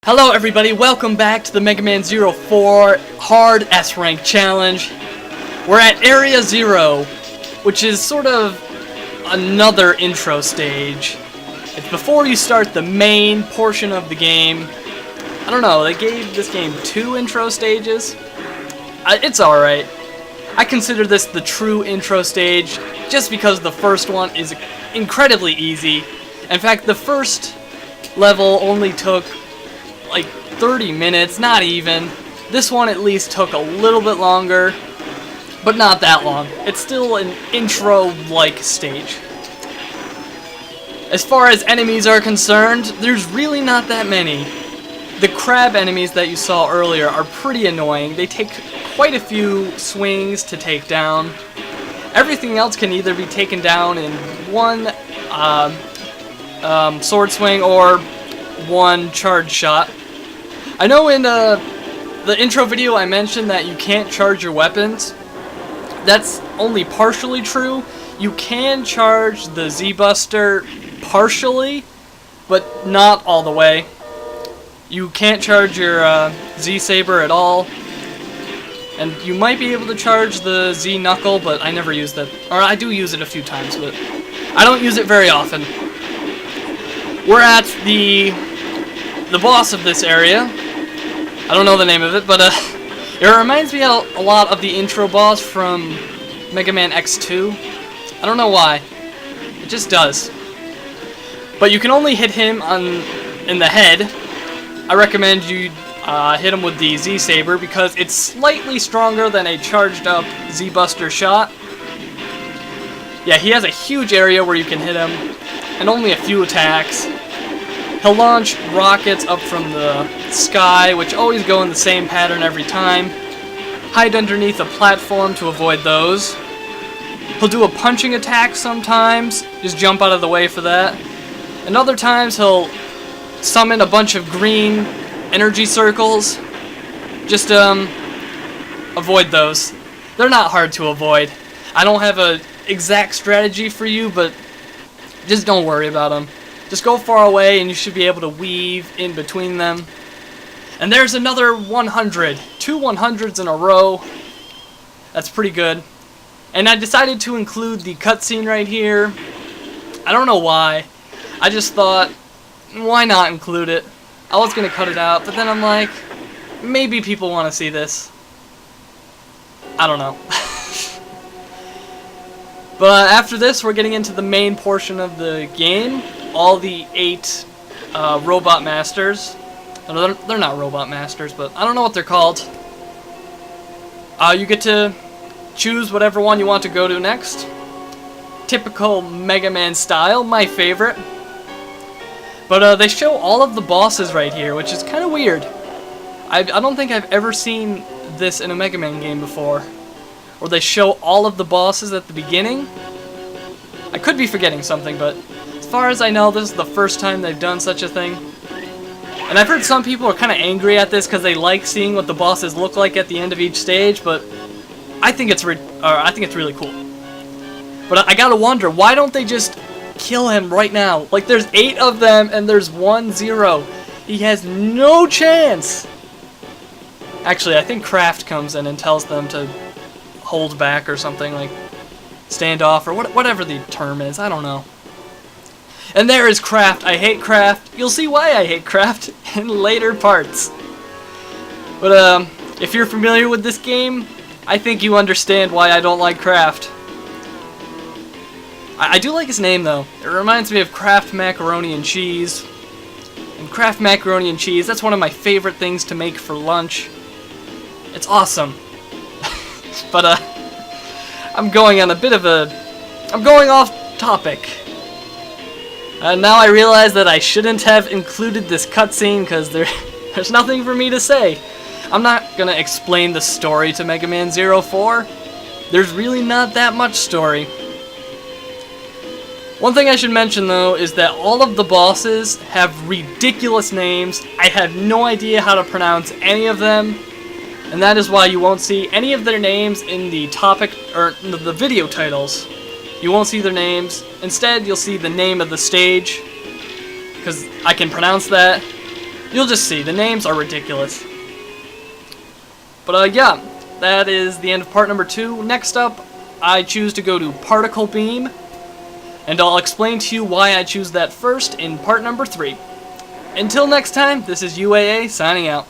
Hello everybody, welcome back to the Mega Man 04 Hard S-Rank Challenge. We're at Area 0, which is sort of another intro stage. It's before you start the main portion of the game. I don't know, they gave this game 2 intro stages. It's alright. I consider this the true intro stage just because the first one is incredibly easy. In fact, the first level only took like 30 minutes, not even. This one at least took a little bit longer, but not that long. It's still an intro-like stage. As far as enemies are concerned, there's really not that many. The crab enemies that you saw earlier are pretty annoying. They take quite a few swings to take down. Everything else can either be taken down in one sword swing or one charge shot. I know in the intro video I mentioned that you can't charge your weapons. That's only partially true. You can charge the Z-Buster partially, but not all the way. You can't charge your Z-Saber at all. And you might be able to charge the Z-Knuckle, but I never used it. Or I do use it a few times, but I don't use it very often. We're at the boss of this area. I don't know the name of it, but it reminds me a lot of the intro boss from Mega Man X2. I don't know why. It just does. But you can only hit him in the head. I recommend you hit him with the Z-Saber because it's slightly stronger than a charged up Z-Buster shot. Yeah, he has a huge area where you can hit him, and only a few attacks. He'll launch rockets up from the sky, which always go in the same pattern every time. Hide underneath a platform to avoid those. He'll do a punching attack sometimes, just jump out of the way for that. And other times he'll summon a bunch of green energy circles. Just avoid those. They're not hard to avoid. I don't have an exact strategy for you, but just don't worry about them. Just go far away and you should be able to weave in between them. And there's another 100. 2 100s in a row. That's pretty good. And I decided to include the cutscene right here. I don't know why. I just thought, why not include it? I was going to cut it out, but then I'm like, maybe people want to see this. I don't know. But after this, we're getting into the main portion of the game. All the 8 robot masters. They're not robot masters, but I don't know what they're called. You get to choose whatever one you want to go to next. Typical Mega Man style, my favorite. But they show all of the bosses right here, which is kind of weird. I don't think I've ever seen this in a Mega Man game before. Where they show all of the bosses at the beginning. I could be forgetting something, but as far as I know, this is the first time they've done such a thing. And I've heard some people are kind of angry at this because they like seeing what the bosses look like at the end of each stage, but I think it's really cool. But I gotta wonder, why don't they just kill him right now? Like, there's 8 of them and there's 1 0. He has no chance. Actually, I think Kraft comes in and tells them to hold back or something, like stand off or whatever the term is. I don't know. And there is Kraft. I hate Kraft. You'll see why I hate Kraft in later parts. But if you're familiar with this game, I think you understand why I don't like Kraft. I do like his name though. It reminds me of Kraft macaroni and cheese. And Kraft macaroni and cheese, that's one of my favorite things to make for lunch. It's awesome. But I'm going off topic. Now I realize that I shouldn't have included this cutscene because there's nothing for me to say. I'm not gonna explain the story to Mega Man 04. There's really not that much story. One thing I should mention though is that all of the bosses have ridiculous names. I have no idea how to pronounce any of them. And that is why you won't see any of their names in the topic or the video titles. You won't see their names. Instead, you'll see the name of the stage, because I can pronounce that. You'll just see, the names are ridiculous. But yeah, that is the end of part number 2. Next up, I choose to go to Particle Beam, and I'll explain to you why I choose that first in part number 3. Until next time, this is UAA signing out.